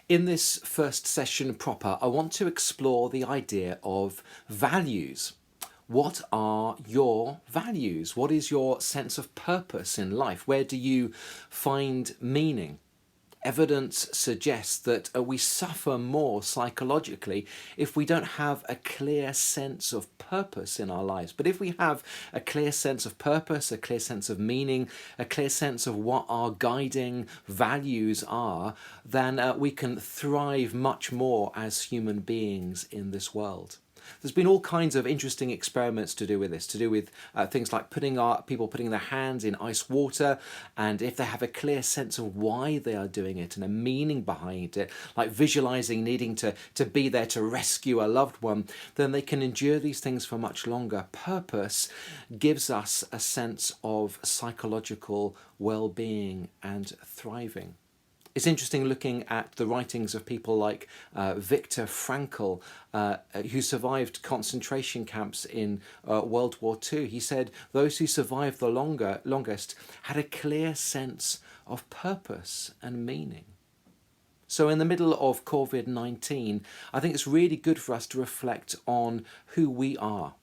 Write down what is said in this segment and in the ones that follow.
In this first session proper, I want to explore the idea of values. What are your values? What is your sense of purpose in life? Where do you find meaning? Evidence suggests that we suffer more psychologically if we don't have a clear sense of purpose in our lives. But if we have a clear sense of purpose, a clear sense of meaning, a clear sense of what our guiding values are, then we can thrive much more as human beings in this world. There's been all kinds of interesting experiments to do with this, to do with things like people putting their hands in ice water, and if they have a clear sense of why they are doing it and a meaning behind it, like visualizing needing to be there to rescue a loved one, then they can endure these things for much longer. Purpose gives us a sense of psychological well-being and thriving. It's interesting looking at the writings of people like Viktor Frankl, who survived concentration camps in World War II. He said those who survived the longest had a clear sense of purpose and meaning. So in the middle of COVID-19, I think it's really good for us to reflect on who we are,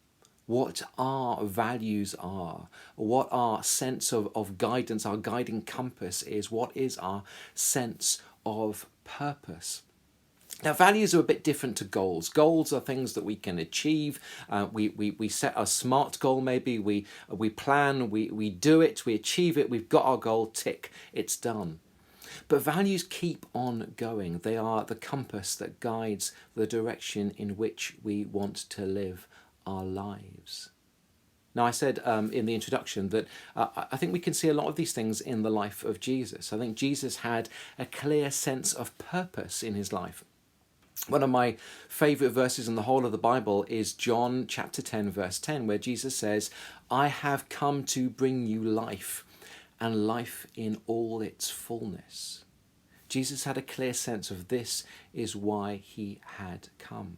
what our values are, what our sense of guidance, our guiding compass is, what is our sense of purpose. Now, values are a bit different to goals. Goals are things that we can achieve. We set a SMART goal, maybe. We plan, we do it, we achieve it, we've got our goal, tick, it's done. But values keep on going. They are the compass that guides the direction in which we want to live our lives. Now, I said in the introduction that I think we can see a lot of these things in the life of Jesus. I think Jesus had a clear sense of purpose in his life. One of my favourite verses in the whole of the Bible is John chapter 10, verse 10, where Jesus says, "I have come to bring you life, and life in all its fullness." Jesus had a clear sense of this is why he had come.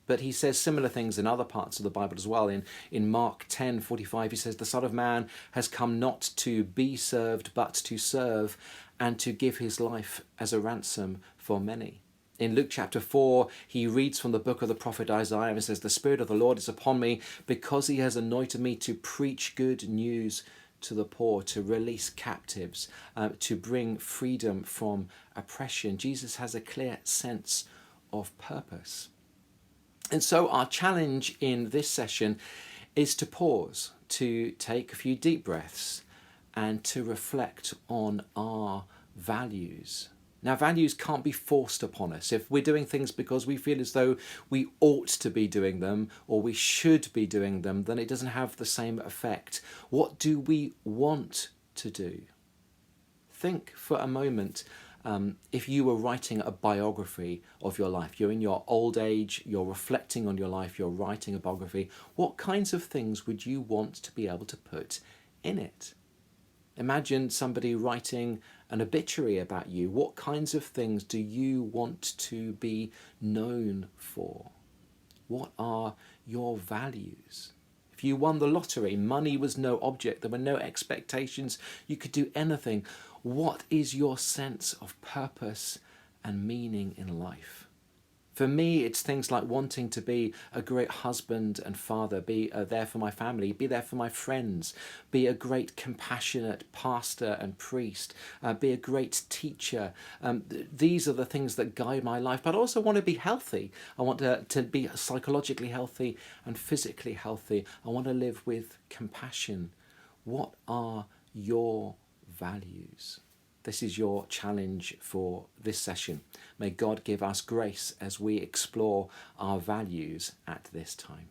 But he says similar things in other parts of the Bible as well. In Mark 10:45, he says, "The Son of Man has come not to be served, but to serve, and to give his life as a ransom for many." In Luke chapter 4, he reads from the book of the prophet Isaiah and says, "The Spirit of the Lord is upon me, because he has anointed me to preach good news to the poor, to release captives, to bring freedom from oppression." Jesus has a clear sense of purpose. And so our challenge in this session is to pause, to take a few deep breaths, and to reflect on our values. Now, values can't be forced upon us. If we're doing things because we feel as though we ought to be doing them or we should be doing them, then it doesn't have the same effect. What do we want to do? Think for a moment. If you were writing a biography of your life, you're in your old age, you're reflecting on your life, you're writing a biography, what kinds of things would you want to be able to put in it? Imagine somebody writing an obituary about you. What kinds of things do you want to be known for? What are your values? If you won the lottery, money was no object, there were no expectations, you could do anything. What is your sense of purpose and meaning in life? For me, it's things like wanting to be a great husband and father, be there for my family, be there for my friends, be a great compassionate pastor and priest, be a great teacher. These are the things that guide my life. But I also want to be healthy. I want to be psychologically healthy and physically healthy. I want to live with compassion. What are your values? This is your challenge for this session. May God give us grace as we explore our values at this time.